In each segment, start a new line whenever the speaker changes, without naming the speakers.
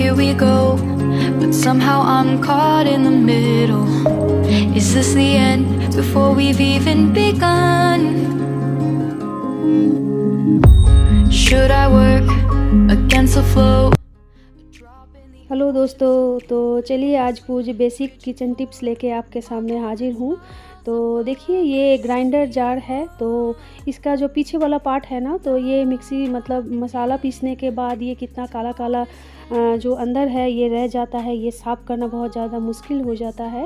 here we go, but somehow I'm caught in the middle. Is this the end before we've even begun? Should I work against the flow?
Hello दोस्तों, तो चलिए आज कुछ basic kitchen tips लेके आपके सामने हाजिर हूँ। तो देखिए ये ग्राइंडर जार है, तो इसका जो पीछे वाला पार्ट है ना, तो ये मिक्सी मतलब मसाला पीसने के बाद ये कितना काला काला जो अंदर है ये रह जाता है, ये साफ़ करना बहुत ज़्यादा मुश्किल हो जाता है।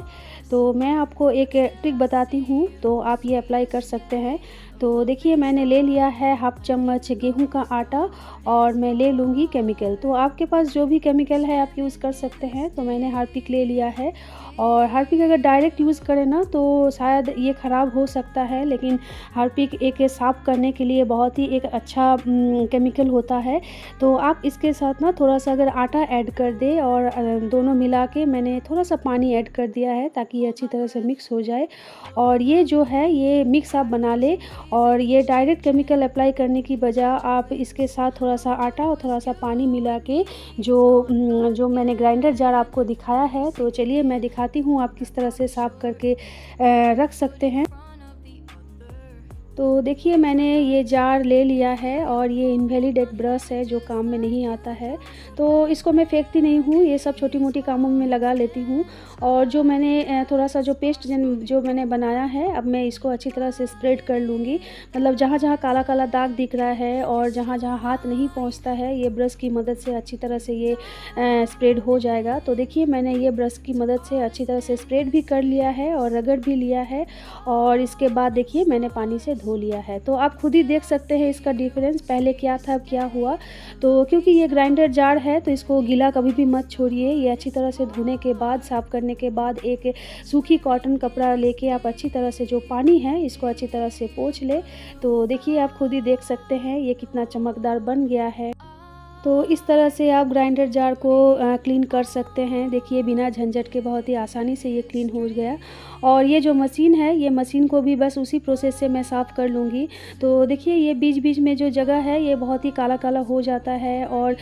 तो मैं आपको एक ट्रिक बताती हूँ, तो आप ये अप्लाई कर सकते हैं। तो देखिए मैंने ले लिया है हाफ चम्मच गेहूं का आटा और मैं ले लूँगी केमिकल। तो आपके पास जो भी केमिकल है आप यूज़ कर सकते हैं। तो मैंने हार्पिक ले लिया है, और हार्पिक अगर डायरेक्ट यूज़ करें ना तो शायद ये ख़राब हो सकता है, लेकिन हार्पिक एक साफ़ करने के लिए बहुत ही एक अच्छा केमिकल होता है। तो आप इसके साथ ना थोड़ा सा अगर आटा ऐड कर दे और दोनों मिला के मैंने थोड़ा सा पानी ऐड कर दिया है ताकि ये अच्छी तरह से मिक्स हो जाए। और ये जो है ये मिक्स आप बना ले, और ये डायरेक्ट केमिकल अप्लाई करने की बजाय आप इसके साथ थोड़ा सा आटा और थोड़ा सा पानी मिला के जो मैंने ग्राइंडर जार आपको दिखाया है, तो चलिए मैं दिखाती हूँ आप किस तरह से साफ़ करके रख सकते हैं। तो देखिए मैंने ये जार ले लिया है, और ये इनवैलिड एक ब्रश है जो काम में नहीं आता है, तो इसको मैं फेंकती नहीं हूँ, ये सब छोटी मोटी कामों में लगा लेती हूँ। और जो मैंने थोड़ा सा जो पेस्ट जो मैंने बनाया है, अब मैं इसको अच्छी तरह से स्प्रेड कर लूँगी। मतलब जहाँ जहाँ काला काला दाग दिख रहा है और जहाँ जहाँ हाथ नहीं पहुँचता है, ये ब्रश की मदद से अच्छी तरह से ये स्प्रेड हो जाएगा। तो देखिए मैंने ये ब्रश की मदद से अच्छी तरह से स्प्रेड भी कर लिया है और रगड़ भी लिया है, और इसके बाद देखिए मैंने पानी से धो लिया है। तो आप खुद ही देख सकते हैं इसका डिफरेंस, पहले क्या था अब क्या हुआ। तो क्योंकि ये ग्राइंडर जार है तो इसको गीला कभी भी मत छोड़िए। ये अच्छी तरह से धोने के बाद, साफ़ करने के बाद एक सूखी कॉटन कपड़ा लेके आप अच्छी तरह से जो पानी है इसको अच्छी तरह से पोंछ ले। तो देखिए आप खुद ही देख सकते हैं ये कितना चमकदार बन गया है। तो इस तरह से आप ग्राइंडर जार को क्लीन कर सकते हैं। देखिए बिना झंझट के बहुत ही आसानी से ये क्लीन हो गया। और ये जो मशीन है, ये मशीन को भी बस उसी प्रोसेस से मैं साफ़ कर लूँगी। तो देखिए ये बीच बीच में जो जगह है ये बहुत ही काला काला हो जाता है, और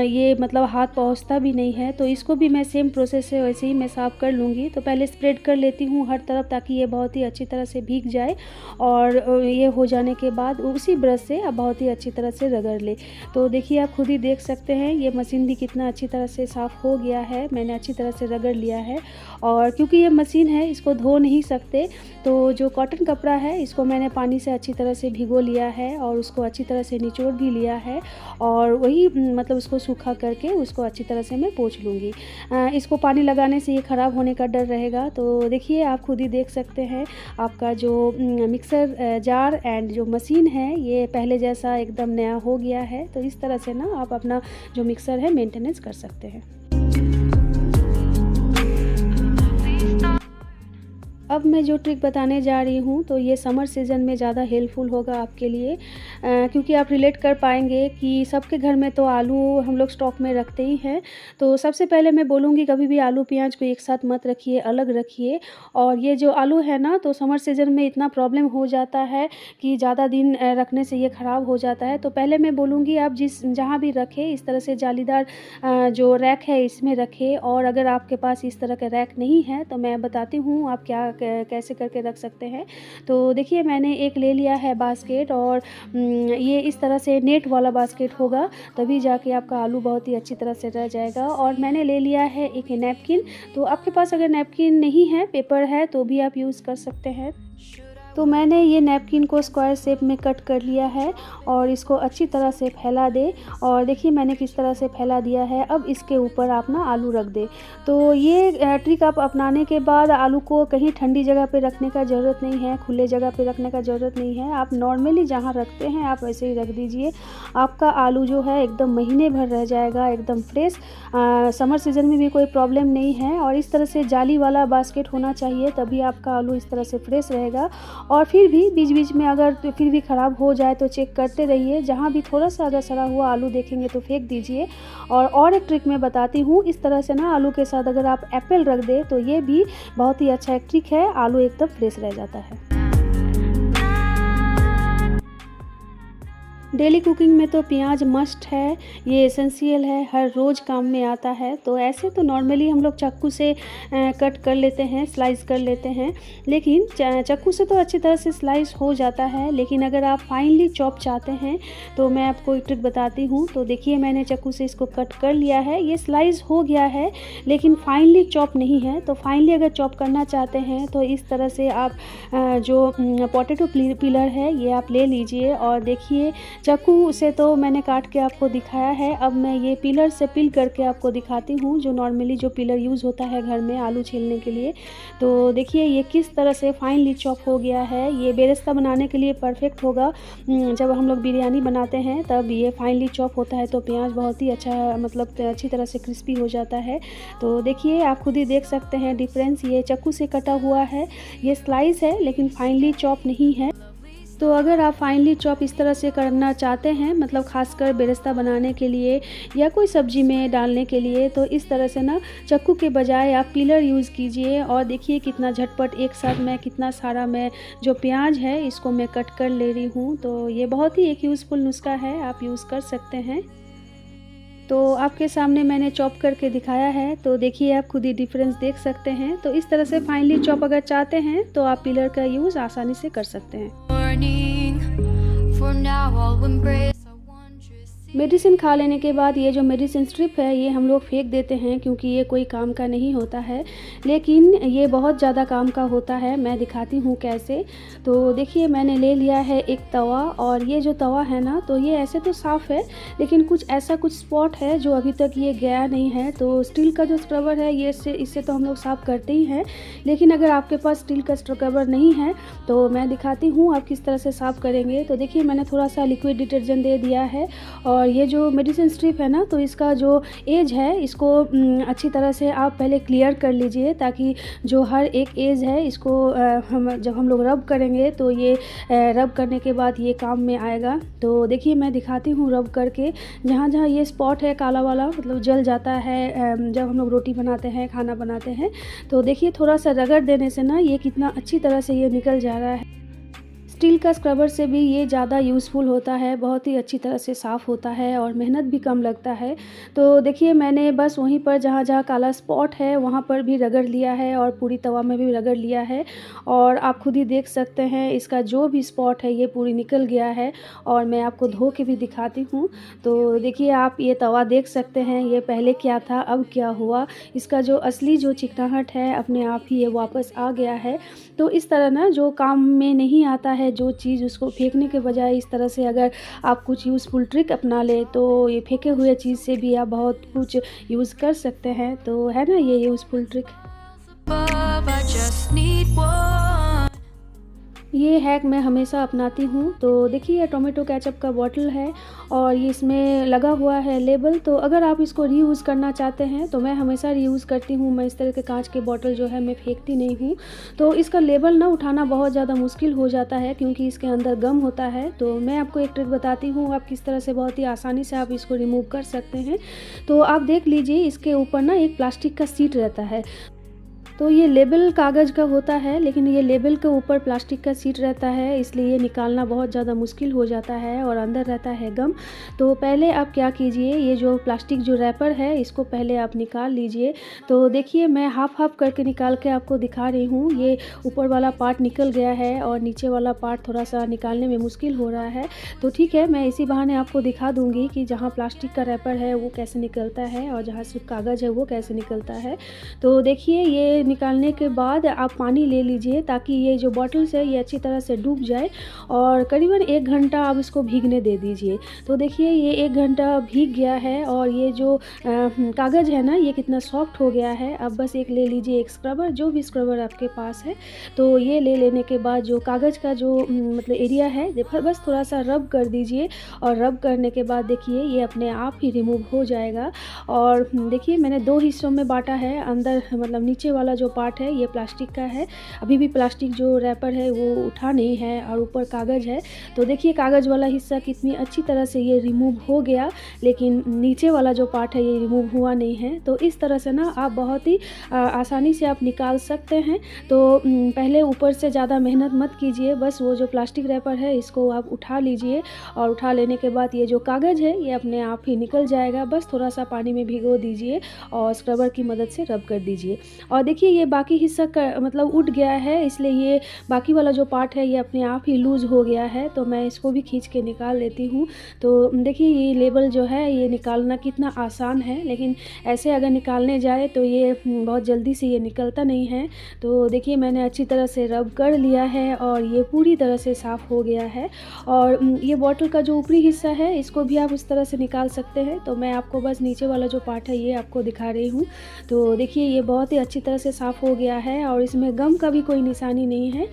ये मतलब हाथ पहुँचता भी नहीं है। तो इसको भी मैं सेम प्रोसेस से वैसे ही मैं साफ़ कर लूँगी। तो पहले स्प्रेड कर लेती हूँ हर तरफ ताकि ये बहुत ही अच्छी तरह से भीग जाए, और ये हो जाने के बाद उसी ब्रश से आप बहुत ही अच्छी तरह से रगड़ ले। तो देखिए आप खुद ही देख सकते हैं ये मशीन भी कितना अच्छी तरह से साफ़ हो गया है। मैंने अच्छी तरह से रगड़ लिया है, और क्योंकि ये मशीन है इसको धो नहीं सकते, तो जो कॉटन कपड़ा है इसको मैंने पानी से अच्छी तरह से भिगो लिया है और उसको अच्छी तरह से निचोड़ भी लिया है, और वही मतलब उसको सूखा करके उसको अच्छी तरह से मैं पोंछ लूँगी। इसको पानी लगाने से ये ख़राब होने का डर रहेगा। तो देखिए आप खुद ही देख सकते हैं आपका जो मिक्सर जार एंड जो मशीन है ये पहले जैसा एकदम नया हो गया है। तो इस तरह से ना आप अपना जो मिक्सर है मेंटेनेंस कर सकते हैं। अब मैं जो ट्रिक बताने जा रही हूँ तो ये समर सीज़न में ज़्यादा हेल्पफुल होगा आपके लिए, क्योंकि आप रिलेट कर पाएंगे कि सबके घर में तो आलू हम लोग स्टॉक में रखते ही हैं। तो सबसे पहले मैं बोलूँगी कभी भी आलू प्याज को एक साथ मत रखिए, अलग रखिए। और ये जो आलू है ना, तो समर सीज़न में इतना प्रॉब्लम हो जाता है कि ज़्यादा दिन रखने से ये ख़राब हो जाता है। तो पहले मैं बोलूँगी आप जहाँ भी रखें इस तरह से जालीदार जो रैक है इसमें रखें। और अगर आपके पास इस तरह का रैक नहीं है तो मैं बताती हूँ आप कैसे करके रख सकते हैं। तो देखिए मैंने एक ले लिया है बास्केट, और ये इस तरह से नेट वाला बास्केट होगा, तभी जाके आपका आलू बहुत ही अच्छी तरह से रह जाएगा। और मैंने ले लिया है एक नैपकिन। तो आपके पास अगर नैपकिन नहीं है, पेपर है, तो भी आप यूज़ कर सकते हैं। तो मैंने ये नैपकिन को स्क्वायर शेप में कट कर लिया है, और इसको अच्छी तरह से फैला दे। और देखिए मैंने किस तरह से फैला दिया है। अब इसके ऊपर आप ना आलू रख दे। तो ये ट्रिक आप अपनाने के बाद आलू को कहीं ठंडी जगह पे रखने का ज़रूरत नहीं है, खुले जगह पे रखने का ज़रूरत नहीं है। आप नॉर्मली जहाँ रखते हैं आप वैसे ही रख दीजिए। आपका आलू जो है एकदम महीने भर रह जाएगा, एकदम फ्रेश। समर सीज़न में भी कोई प्रॉब्लम नहीं है। और इस तरह से जाली वाला बास्केट होना चाहिए, तभी आपका आलू इस तरह से फ्रेश रहेगा। और फिर भी बीच बीच में अगर फिर भी ख़राब हो जाए तो चेक करते रहिए। जहाँ भी थोड़ा सा अगर सड़ा हुआ आलू देखेंगे तो फेंक दीजिए। और एक ट्रिक मैं बताती हूँ, इस तरह से ना आलू के साथ अगर आप एप्पल रख दें तो ये भी बहुत ही अच्छा एक ट्रिक है, आलू एकदम फ्रेश रह जाता है। डेली कुकिंग में तो प्याज मस्ट है, ये एसेंशियल है, हर रोज़ काम में आता है। तो ऐसे तो नॉर्मली हम लोग चाकू से कट कर लेते हैं, स्लाइस कर लेते हैं, लेकिन चाकू से तो अच्छी तरह से स्लाइस हो जाता है। लेकिन अगर आप फाइनली चॉप चाहते हैं तो मैं आपको एक ट्रिक बताती हूँ। तो देखिए मैंने चाकू से इसको कट कर लिया है, ये स्लाइस हो गया है लेकिन फाइनली चॉप नहीं है। तो फाइनली अगर चॉप करना चाहते हैं तो इस तरह से आप जो पोटैटो पीलर है ये आप ले लीजिए। और देखिए चाकू से तो मैंने काट के आपको दिखाया है, अब मैं ये पीलर से पील करके आपको दिखाती हूँ, जो नॉर्मली जो पीलर यूज़ होता है घर में आलू छीलने के लिए। तो देखिए ये किस तरह से फाइनली चॉप हो गया है। ये बेरेस्ता बनाने के लिए परफेक्ट होगा। जब हम लोग बिरयानी बनाते हैं तब ये फाइनली चॉप होता है तो प्याज बहुत ही अच्छा मतलब अच्छी तरह से क्रिस्पी हो जाता है। तो देखिए आप खुद ही देख सकते हैं डिफरेंस, ये चाकू से कटा हुआ है, ये स्लाइस है लेकिन फाइनली चॉप नहीं है। तो अगर आप फाइनली चॉप इस तरह से करना चाहते हैं, मतलब खासकर बेरेस्ता बनाने के लिए या कोई सब्ज़ी में डालने के लिए, तो इस तरह से ना चाकू के बजाय आप पीलर यूज़ कीजिए। और देखिए कितना झटपट एक साथ मैं कितना सारा मैं जो प्याज है इसको मैं कट कर ले रही हूँ। तो ये बहुत ही एक यूज़फुल नुस्खा है, आप यूज़ कर सकते हैं। तो आपके सामने मैंने चॉप करके दिखाया है, तो देखिए आप खुद ही डिफरेंस देख सकते हैं। तो इस तरह से फाइनली चॉप अगर चाहते हैं तो आप पीलर का यूज़ आसानी से कर सकते हैं।
For now I'll embrace our wondrous sea.
Medicine खा लेने के बाद ये जो मेडिसिन स्ट्रिप है ये हम लोग फेंक देते हैं क्योंकि ये कोई काम का नहीं होता है, लेकिन ये बहुत ज़्यादा काम का होता है। मैं दिखाती हूँ कैसे। तो देखिए मैंने ले लिया है एक तवा, और ये जो तवा है ना तो ये ऐसे तो साफ़ है लेकिन कुछ स्पॉट है जो अभी तक ये गया नहीं है। तो स्टील का जो स्क्रबर है ये इससे तो हम लोग साफ़ करते ही हैं, लेकिन अगर आपके पास स्टील का स्क्रबर नहीं है तो मैं दिखाती हूँ आप किस तरह से साफ़ करेंगे। तो देखिए मैंने थोड़ा सा लिक्विड डिटर्जेंट दे दिया है, और ये जो मेडिसिन स्ट्रिप है ना तो इसका जो एज है इसको अच्छी तरह से आप पहले क्लियर कर लीजिए, ताकि जो हर एक एज है इसको जब हम लोग रब करेंगे तो ये रब करने के बाद ये काम में आएगा। तो देखिए मैं दिखाती हूँ रब करके, जहाँ जहाँ ये स्पॉट है काला वाला मतलब जल जाता है जब हम लोग रोटी बनाते हैं, खाना बनाते हैं। तो देखिए थोड़ा सा रगड़ देने से ना ये कितना अच्छी तरह से ये निकल जा रहा है। स्टील का स्क्रबर से भी ये ज़्यादा यूज़फुल होता है, बहुत ही अच्छी तरह से साफ़ होता है और मेहनत भी कम लगता है। तो देखिए मैंने बस वहीं पर जहाँ जहाँ काला स्पॉट है वहाँ पर भी रगड़ लिया है और पूरी तवा में भी रगड़ लिया है, और आप खुद ही देख सकते हैं इसका जो भी स्पॉट है ये पूरी निकल गया है। और मैं आपको धो के भी दिखाती हूँ। तो देखिए आप ये तवा देख सकते हैं, ये पहले क्या था अब क्या हुआ, इसका जो असली जो चिकनाहट है अपने आप ही ये वापस आ गया है। तो इस तरह ना जो काम में नहीं आता है जो चीज़, उसको फेंकने के बजाय इस तरह से अगर आप कुछ यूज़फुल ट्रिक अपना लें तो ये फेंके हुए चीज़ से भी आप बहुत कुछ यूज़ कर सकते हैं। तो है ना ये useful trick.
Above, I just need one.
ये हैक मैं हमेशा अपनाती हूँ। तो देखिए ये टोमेटो केचप का बॉटल है और ये इसमें लगा हुआ है लेबल। तो अगर आप इसको रीयूज़ करना चाहते हैं तो मैं हमेशा रीयूज़ करती हूँ, मैं इस तरह के कांच के बॉटल जो है मैं फेंकती नहीं हूँ। तो इसका लेबल ना उठाना बहुत ज़्यादा मुश्किल हो जाता है क्योंकि इसके अंदर गम होता है। तो मैं आपको एक ट्रिक बताती हूँ, आप किस तरह से बहुत ही आसानी से आप इसको रिमूव कर सकते हैं। तो आप देख लीजिए इसके ऊपर ना एक प्लास्टिक का शीट रहता है। तो ये लेबल कागज़ का होता है लेकिन ये लेबल के ऊपर प्लास्टिक का शीट रहता है, इसलिए ये निकालना बहुत ज़्यादा मुश्किल हो जाता है और अंदर रहता है गम। तो पहले आप क्या कीजिए, ये जो प्लास्टिक जो रैपर है इसको पहले आप निकाल लीजिए। तो देखिए मैं हाफ हाफ करके निकाल के आपको दिखा रही हूँ। ये ऊपर वाला पार्ट निकल गया है और नीचे वाला पार्ट थोड़ा सा निकालने में मुश्किल हो रहा है। तो ठीक है, मैं इसी बहाने आपको दिखा दूँगी कि जहाँ प्लास्टिक का रैपर है वो कैसे निकलता है और जहाँ सिर्फ कागज़ है वो कैसे निकलता है। तो देखिए ये निकालने के बाद आप पानी ले लीजिए ताकि ये जो बॉटल्स है ये अच्छी तरह से डूब जाए, और करीबन 1 घंटा आप इसको भीगने दे दीजिए। तो देखिए ये 1 घंटा भीग गया है और ये जो कागज़ है ना ये कितना सॉफ्ट हो गया है। अब बस एक ले लीजिए एक स्क्रबर, जो भी स्क्रबर आपके पास है। तो ये ले लेने के बाद जो कागज़ का जो मतलब एरिया है बस थोड़ा सा रब कर दीजिए, और रब करने के बाद देखिए ये अपने आप ही रिमूव हो जाएगा। और देखिए मैंने 2 हिस्सों में बांटा है, अंदर मतलब नीचे वाला वाला जो पार्ट है ये प्लास्टिक का है। अभी भी प्लास्टिक जो रैपर है वो उठा नहीं है और ऊपर कागज़ है। तो देखिए कागज़ वाला हिस्सा कितनी अच्छी तरह से ये रिमूव हो गया, लेकिन नीचे वाला जो पार्ट है ये रिमूव हुआ नहीं है। तो इस तरह से ना आप बहुत ही आसानी से आप निकाल सकते हैं। तो पहले ऊपर से ज़्यादा मेहनत मत कीजिए, बस वो जो प्लास्टिक रैपर है इसको आप उठा लीजिए और उठा लेने के बाद ये जो कागज़ है ये अपने आप ही निकल जाएगा। बस थोड़ा सा पानी में भिगो दीजिए और स्क्रबर की मदद से रब कर दीजिए। और देखिए ये बाकी हिस्सा का मतलब उठ गया है, इसलिए ये बाकी वाला जो पार्ट है ये अपने आप ही लूज़ हो गया है। तो मैं इसको भी खींच के निकाल लेती हूँ। तो देखिए ये लेबल जो है ये निकालना कितना आसान है, लेकिन ऐसे अगर निकालने जाए तो ये बहुत जल्दी से ये निकलता नहीं है। तो देखिए मैंने अच्छी तरह से रब कर लिया है और ये पूरी तरह से साफ़ हो गया है। और ये बॉटल का जो ऊपरी हिस्सा है इसको भी आप उस तरह से निकाल सकते हैं। तो मैं आपको बस नीचे वाला जो पार्ट है ये आपको दिखा रही हूँ। तो देखिए ये बहुत ही अच्छी तरह से साफ़ हो गया है और इसमें गम का भी कोई निशानी नहीं है।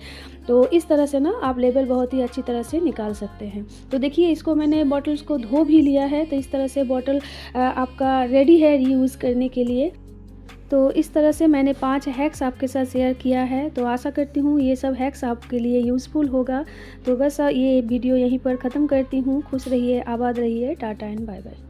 तो इस तरह से ना आप लेबल बहुत ही अच्छी तरह से निकाल सकते हैं। तो देखिए इसको मैंने बॉटल्स को धो भी लिया है। तो इस तरह से बॉटल आपका रेडी है रीयूज़ करने के लिए। तो इस तरह से मैंने 5 हैक्स आपके साथ शेयर किया है। तो आशा करती हूँ ये सब हैक्स आपके लिए यूज़फुल होगा। तो बस ये वीडियो यहीं पर ख़त्म करती हूँ। खुश रहिए, आबाद रहिए, टाटा एंड बाय बाय।